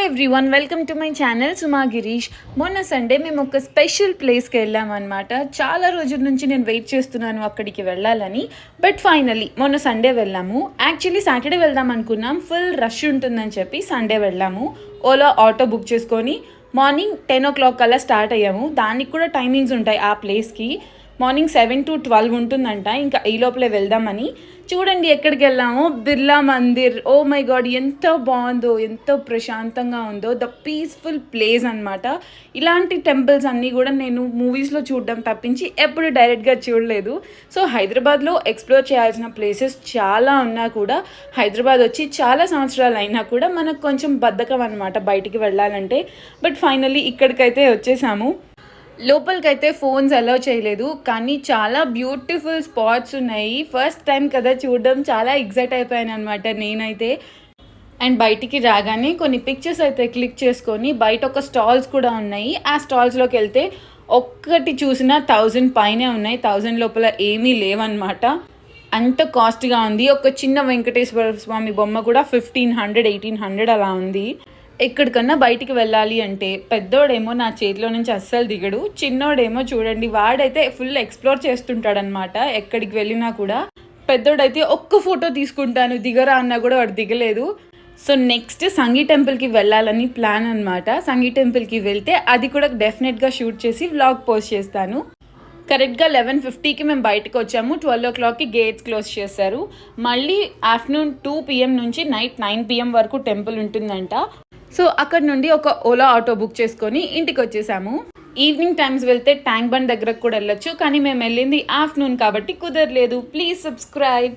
Everyone, welcome to my channel Suma Girish. మొన్న Sunday మేము ఒక స్పెషల్ ప్లేస్కి వెళ్ళామన్నమాట. చాలా రోజుల నుంచి నేను వెయిట్ చేస్తున్నాను అక్కడికి వెళ్ళాలని. బట్ ఫైనలీ మొన్న సండే వెళ్ళాము. యాక్చువల్లీ సాటర్డే వెళ్దాం అనుకున్నాం, ఫుల్ రష్ ఉంటుందని చెప్పి సండే వెళ్ళాము. ఓలా ఆటో బుక్ చేసుకొని మార్నింగ్ 10 o'clock కల్లా స్టార్ట్ అయ్యాము. దానికి కూడా టైమింగ్స్ ఉంటాయి ఆ ప్లేస్కి. మార్నింగ్ 7 to 12 ఉంటుందంట. ఇంకా ఈ లోపలే వెళ్దామని చూడండి ఎక్కడికి వెళ్ళాము. Birla Mandir. Oh my god, ఎంత బాగుందో, ఎంతో ప్రశాంతంగా ఉందో. ద పీస్ఫుల్ ప్లేస్ అనమాట. ఇలాంటి టెంపుల్స్ అన్నీ కూడా నేను మూవీస్లో చూడడం తప్పించి ఎప్పుడు డైరెక్ట్గా చూడలేదు. సో హైదరాబాద్లో ఎక్స్ప్లోర్ చేయాల్సిన ప్లేసెస్ చాలా ఉన్నా కూడా, హైదరాబాద్ వచ్చి చాలా సంవత్సరాలు అయినా కూడా మనకు కొంచెం బద్ధకం అనమాట బయటికి వెళ్ళాలంటే. బట్ ఫైనల్లీ ఇక్కడికైతే వచ్చేసాము. లోపలికైతే ఫోన్స్ అలౌ చేయలేదు, కానీ చాలా బ్యూటిఫుల్ స్పాట్స్ ఉన్నాయి. ఫస్ట్ టైం కదా చూడడం, చాలా ఎగ్జైట్ అయిపోయాను అనమాట నేనైతే. అండ్ బయటికి రాగానే కొన్ని పిక్చర్స్ అయితే క్లిక్ చేసుకొని బయట ఒక స్టాల్స్ కూడా ఉన్నాయి. ఆ స్టాల్స్లోకి వెళ్తే ఒక్కటి చూసినా 1000 పైనే ఉన్నాయి. 1000 లోపల ఏమీ లేవన్నమాట. అంత కాస్ట్గా ఉంది. ఒక చిన్న వెంకటేశ్వర స్వామి బొమ్మ కూడా 1500, 1800 అలా ఉంది. ఎక్కడికన్నా బయటికి వెళ్ళాలి అంటే పెద్దోడేమో నా చేతిలో నుంచి అస్సలు దిగడు, చిన్నోడేమో చూడండి వాడైతే ఫుల్ ఎక్స్ప్లోర్ చేస్తుంటాడనమాట. ఎక్కడికి వెళ్ళినా కూడా పెద్దోడైతే ఒక్క ఫోటో తీసుకుంటాను దిగరా అన్నా కూడా వాడు దిగలేదు. సో నెక్స్ట్ సంగీ టెంపుల్కి వెళ్ళాలని ప్లాన్ అనమాట. సంగీ టెంపుల్కి వెళ్తే అది కూడా డెఫినెట్గా షూట్ చేసి వ్లాగ్ పోస్ట్ చేస్తాను. కరెక్ట్గా 11:50కి మేము బయటకు వచ్చాము. 12 o'clockకి గేట్స్ క్లోజ్ చేశారు. మళ్ళీ ఆఫ్టర్నూన్ 2 PM నుంచి నైట్ 9 PM వరకు టెంపుల్ ఉంటుందంట. సో అక్కడ నుండి ఒక ఓలా ఆటో బుక్ చేసుకొని ఇంటికి వచ్చేసాము. ఈవినింగ్ టైమ్స్ వెళ్తే ట్యాంక్ బండ్ దగ్గరకు కూడా వెళ్ళొచ్చు, కానీ మేము వెళ్ళింది ఆఫ్టర్నూన్ కాబట్టి కుదరలేదు. Please subscribe.